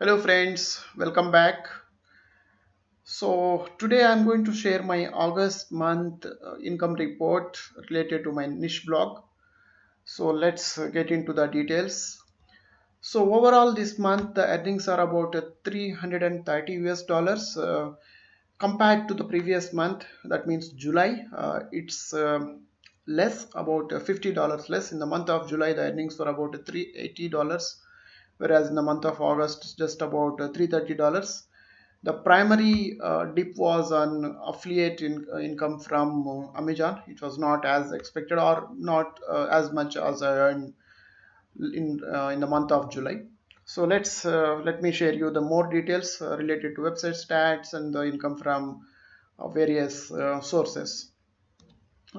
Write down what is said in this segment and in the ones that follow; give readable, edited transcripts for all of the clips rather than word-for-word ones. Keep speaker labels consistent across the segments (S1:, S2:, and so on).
S1: Hello friends, welcome back. So today I'm going to share my August month income report related to my niche blog. So let's get into the details. So overall this month the earnings are about 330 US dollars compared to the previous month, that means July. It's less, about $50 less. In the month of July the earnings were about $380, whereas in the month of August it's just about $330. The primary dip was on affiliate income from Amazon. It was not as expected, or not as much as I earned in the month of July. So let me share you the more details related to website stats and the income from various sources.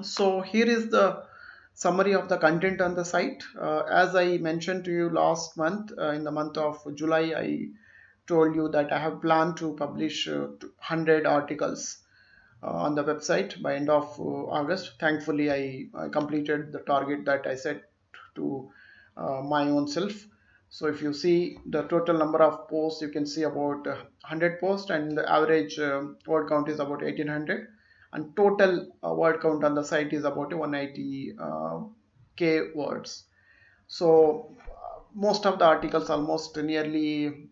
S1: So here is the summary of the content on the site. As I mentioned to you last month, in the month of July, I told you that I have planned to publish 100 articles on the website by end of August. Thankfully, I completed the target that I set to my own self. So if you see the total number of posts, you can see about 100 posts, and the average word count is about 1800, and total word count on the site is about 180 k words. So most of the articles, almost nearly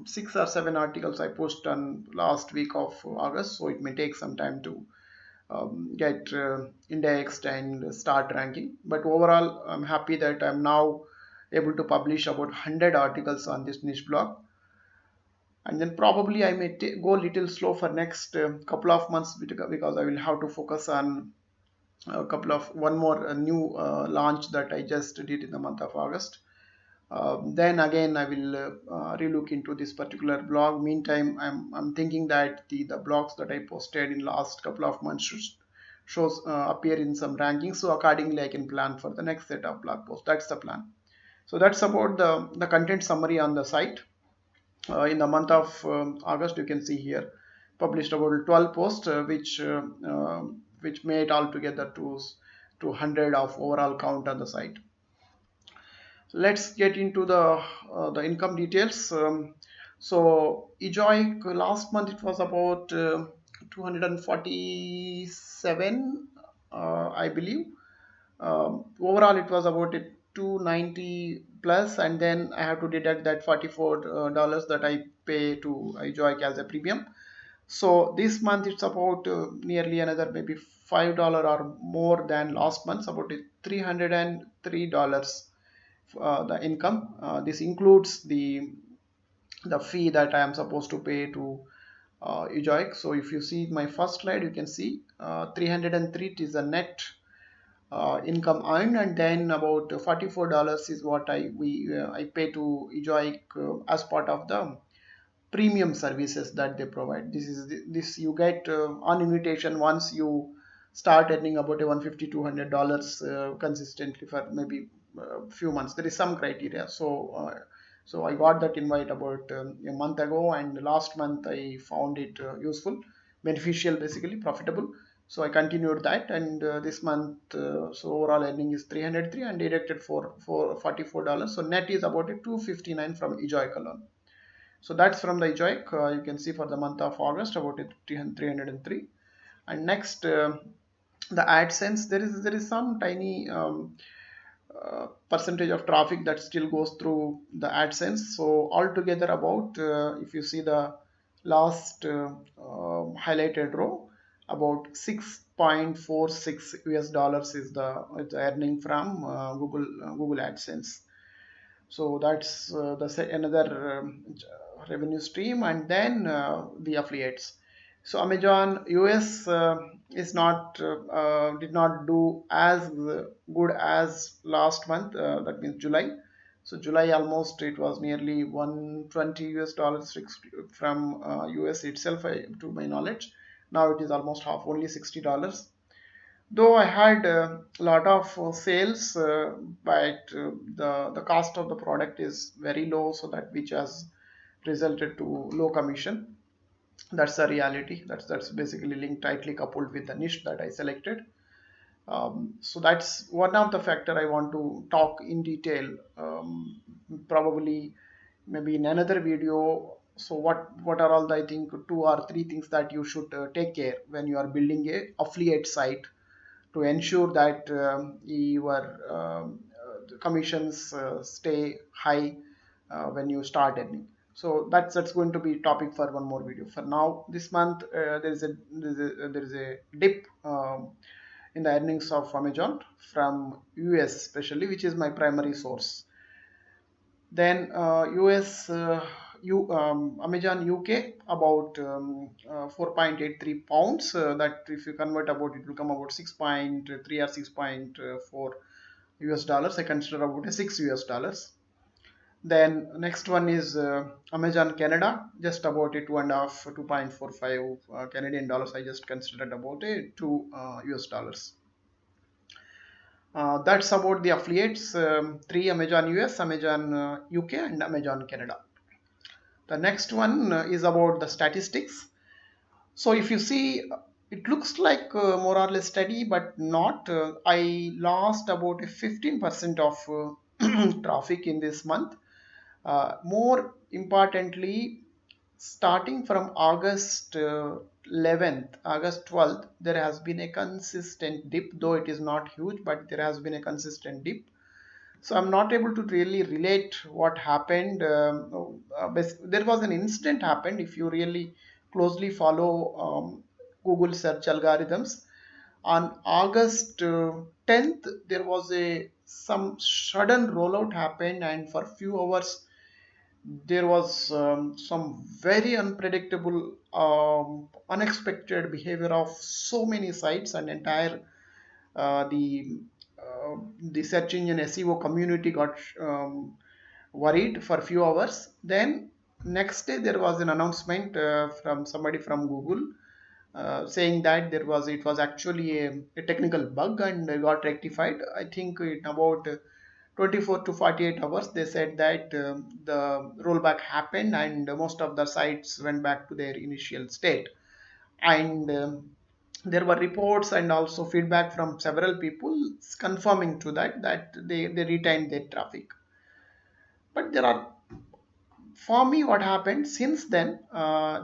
S1: 6 or 7 articles I posted on last week of August, so it may take some time to get indexed and start ranking. But overall, I'm happy that I'm now able to publish about 100 articles on this niche blog. And then probably I may go a little slow for next couple of months, because I will have to focus on a couple of one more new launch that I just did in the month of August. Then again I will relook into this particular blog. Meantime, I'm thinking that the blogs that I posted in last couple of months shows appear in some rankings, so accordingly I can plan for the next set of blog posts. That's the plan. So that's about the content summary on the site. In the month of August, you can see here published about 12 posts, which made altogether to 200 of overall count on the site. Let's get into the income details. So EZOIC last month it was about 247, I believe. Overall it was about 290 plus, and then I have to deduct that $44 that I pay to EZOIC as a premium. So this month it's about nearly another maybe $5 or more than last month, about $303 the income. This includes the fee that I am supposed to pay to EZOIC. So if you see my first slide, you can see 303 is the net income earned, and then about $44 is what I pay to EZOIC as part of the premium services that they provide. This you get on invitation once you start earning about a 150 $200 consistently for maybe a few months. There is some criteria. So I got that invite about a month ago, and last month I found it useful, beneficial, basically profitable. So I continued that, and this month, so overall earning is 303 and deducted for $44. So net is about a 259 from EZOIC alone. So that's from the EZOIC. You can see for the month of August about 303. And next, the AdSense. There is some tiny percentage of traffic that still goes through the AdSense. So altogether, about if you see the last highlighted row, about 6.46 US dollars is the earning from Google AdSense. So that's another revenue stream. And then the affiliates. So Amazon US is not did not do as good as last month, that means July. So July almost it was nearly 120 US dollars from US itself, to my knowledge. Now it is almost half, only $60. Though I had a lot of sales, but the cost of the product is very low, so that which has resulted to low commission. That's the reality. That's basically linked, tightly coupled with the niche that I selected. So that's one of the factor I want to talk in detail. Probably maybe in another video. So what are all the, I think, 2 or 3 things that you should take care when you are building a affiliate site to ensure that your the commissions stay high when you start earning. So that's going to be topic for one more video. For now, this month there is a dip in the earnings of Amazon from US especially, which is my primary source. Then US, Amazon UK about 4.83 pounds. That if you convert about, it will come about 6.3 or 6.4 US dollars. I consider about a 6 US dollars. Then next one is Amazon Canada, just about a 2.45 Canadian dollars. I just considered about a 2 US dollars. That's about the affiliates, 3: Amazon US, Amazon UK, and Amazon Canada. The next one is about the statistics. So if you see, it looks like more or less steady, but not. I lost about a 15% of traffic in this month. More importantly, starting from August 11th, August 12th, there has been a consistent dip, though it is not huge, but there has been a consistent dip. So I'm not able to really relate what happened. There was an incident happened. If you really closely follow Google search algorithms, on August 10th, there was a some sudden rollout happened, and for few hours there was some very unpredictable, unexpected behavior of so many sites, and entire uh, the the search engine SEO community got worried for a few hours. Then next day there was an announcement from somebody from Google saying that it was actually a technical bug and got rectified. I think in about 24 to 48 hours they said that the rollback happened and most of the sites went back to their initial state. And there were reports and also feedback from several people confirming to that they retained their traffic. But there are, for me, what happened since then,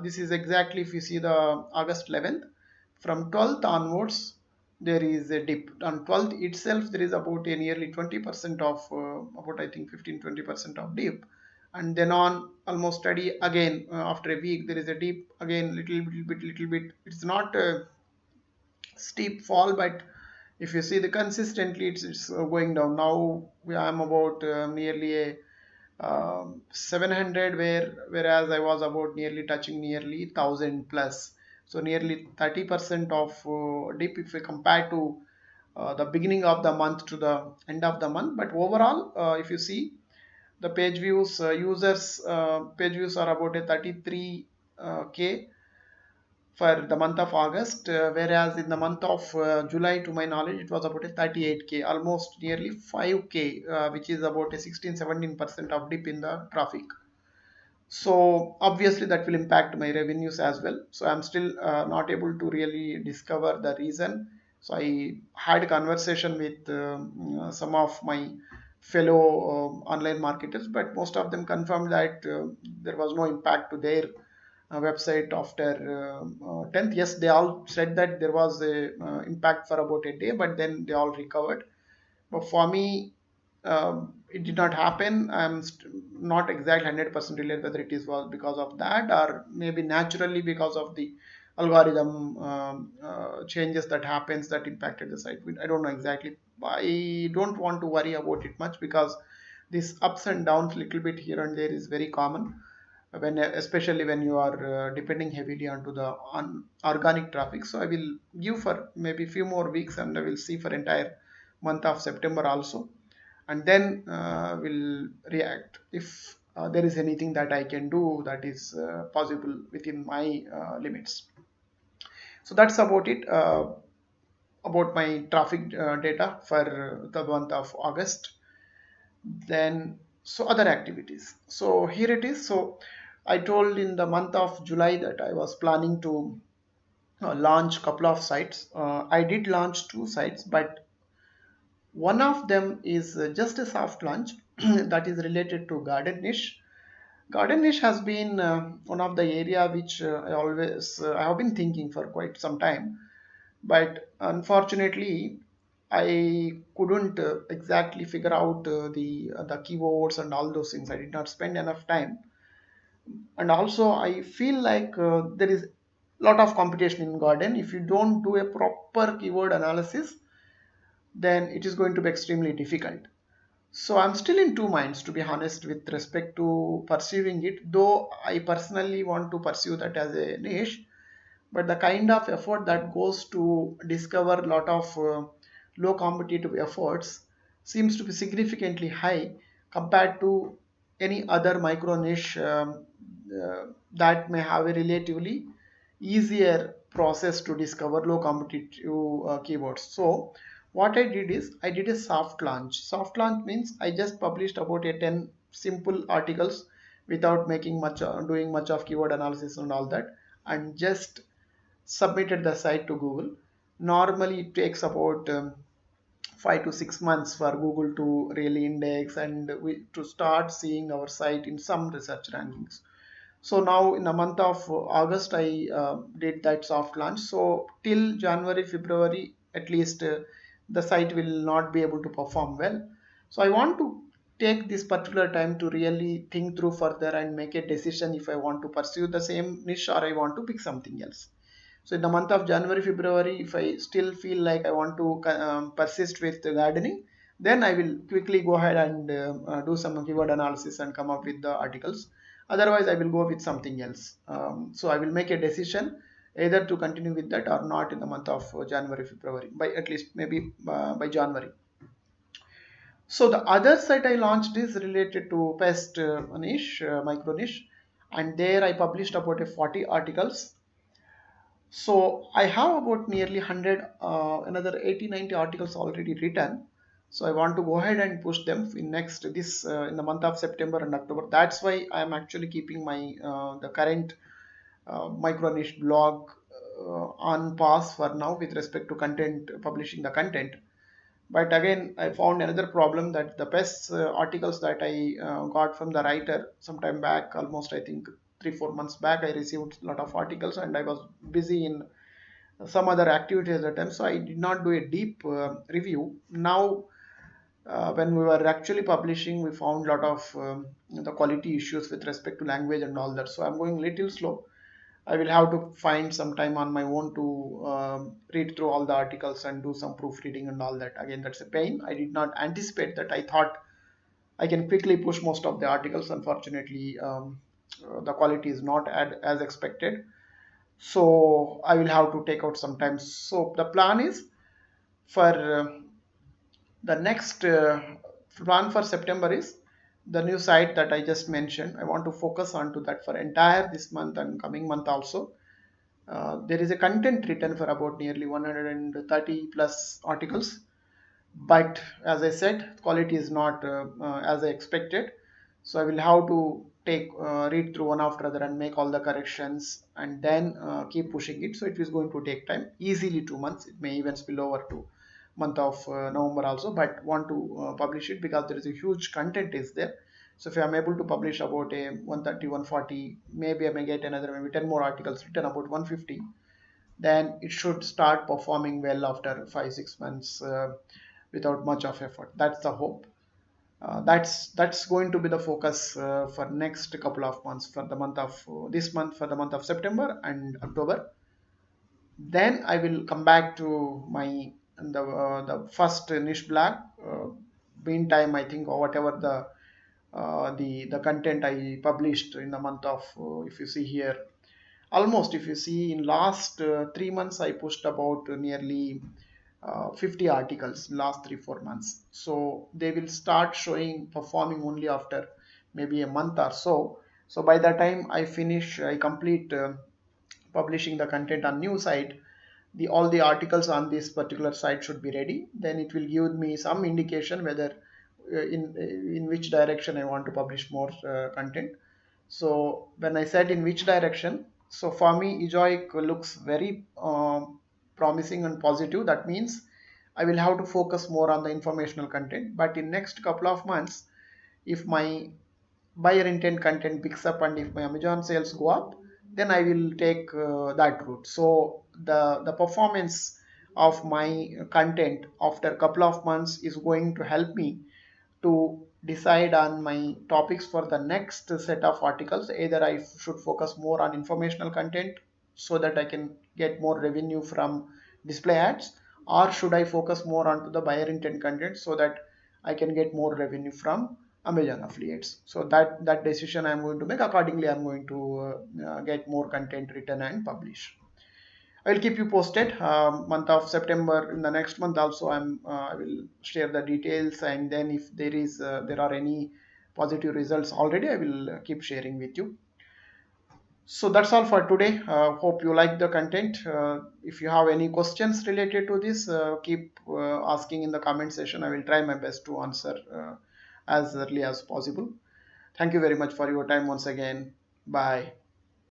S1: this is exactly, if you see the August 11th, from 12th onwards there is a dip. On 12th itself there is about a nearly 20% of about, I think, 15-20% of dip. And then on almost steady again, after a week there is a dip again, little bit. It's not a steep fall, but if you see the consistently, it's going down. Now I'm about nearly a 700, whereas I was about nearly touching nearly 1000 plus. So nearly 30% of dip if we compare to the beginning of the month to the end of the month. But overall, if you see the page views, page views are about a 33 k for the month of August, whereas in the month of July, to my knowledge, it was about a 38k, almost nearly 5k, which is about a 16-17% of dip in the traffic. So obviously that will impact my revenues as well. So I'm still not able to really discover the reason. So I had a conversation with some of my fellow online marketers, but most of them confirmed that there was no impact to their website after 10th. Yes, they all said that there was a impact for about a day, but then they all recovered. But for me, it did not happen. I'm not exactly 100% related whether it is was because of that or maybe naturally because of the algorithm changes that happens that impacted the site. I don't know exactly. I don't want to worry about it much because this ups and downs little bit here and there is very common when, especially when you are depending heavily onto the organic traffic. So I will give for maybe few more weeks and I will see for entire month of September also, and then we'll react if there is anything that I can do that is possible within my limits. So that's about it, about my traffic data for the month of August. Then, so other activities, so here it is. So I told in the month of July that I was planning to launch couple of sites. I did launch 2 sites, but one of them is just a soft launch that is related to garden niche. Garden niche has been one of the area which I have been thinking for quite some time, but unfortunately I couldn't exactly figure out the keywords and all those things. I did not spend enough time, and also I feel like there is a lot of competition in garden. If you don't do a proper keyword analysis, then it is going to be extremely difficult. So I'm still in two minds, to be honest, with respect to pursuing it, though I personally want to pursue that as a niche. But the kind of effort that goes to discover a lot of low competitive efforts seems to be significantly high compared to any other micro niche that may have a relatively easier process to discover low competitive keywords. So what I did is I did a soft launch. Soft launch means I just published about a 10 simple articles without making much doing much of keyword analysis and all that, and just submitted the site to Google. Normally it takes about 5 to 6 months for Google to really index and to start seeing our site in some research rankings. So now in the month of August, I did that soft launch. So till January, February, at least the site will not be able to perform well. So I want to take this particular time to really think through further and make a decision if I want to pursue the same niche or I want to pick something else. So in the month of January, February, if I still feel like I want to persist with the gardening, then I will quickly go ahead and do some keyword analysis and come up with the articles. Otherwise, I will go with something else. So I will make a decision either to continue with that or not in the month of January, February, by at least maybe by January. So the other site I launched is related to pest niche, micro niche, and there I published about a 40 articles. So I have about nearly 100, another 80, 90 articles already written. So I want to go ahead and push them in next this in the month of September and October. That's why I am actually keeping my the current micro niche blog on pause for now with respect to content publishing the content. But again, I found another problem that the best articles that I got from the writer sometime back, almost I think 3 4 months back, I received a lot of articles and I was busy in some other activities at the time, so I did not do a deep review. Now, when we were actually publishing, we found a lot of the quality issues with respect to language and all that. So I'm going little slow. I will have to find some time on my own to read through all the articles and do some proofreading and all that. Again, that's a pain. I did not anticipate that. I thought I can quickly push most of the articles. Unfortunately, the quality is not as expected. So I will have to take out some time. So the plan is for the next plan for September is the new site that I just mentioned. I want to focus on to that for entire this month and coming month also. There is a content written for about nearly 130 plus articles, but as I said, quality is not as I expected. So I will have to take read through one after other and make all the corrections and then keep pushing it. So it is going to take time, easily 2 months. It may even spill over to month of November also, but want to publish it because there is a huge content is there. So if I'm able to publish about a 130 140, maybe I may get another maybe 10 more articles written about 150, then it should start performing well after 5 6 months without much of effort. That's the hope. That's going to be the focus for next couple of months, for the month of this month, for the month of September and October. Then I will come back to my the first niche blog. Meantime, I think, or whatever the content I published in the month of if you see here, almost if you see in last 3 months I pushed about nearly 50 articles last 3 4 months. So they will start showing performing only after maybe a month or so. So by the time I complete publishing the content on new site, the all the articles on this particular site should be ready. Then it will give me some indication whether in which direction I want to publish more content. So when I said in which direction, so for me EZOIC looks very promising and positive. That means I will have to focus more on the informational content. But in next couple of months, if my buyer intent content picks up and if my Amazon sales go up, then I will take that route. So the performance of my content after a couple of months is going to help me to decide on my topics for the next set of articles. Either I should focus more on informational content so that I can get more revenue from display ads, or should I focus more onto the buyer intent content so that I can get more revenue from Amazon affiliates. So that decision I'm going to make. Accordingly, I'm going to get more content written and publish. I will keep you posted. Month of September, in the next month also, I will share the details, and then if there are any positive results already, I will keep sharing with you. So that's all for today. Hope you like the content. If you have any questions related to this, keep asking in the comment section. I will try my best to answer as early as possible. Thank you very much for your time once again. Bye.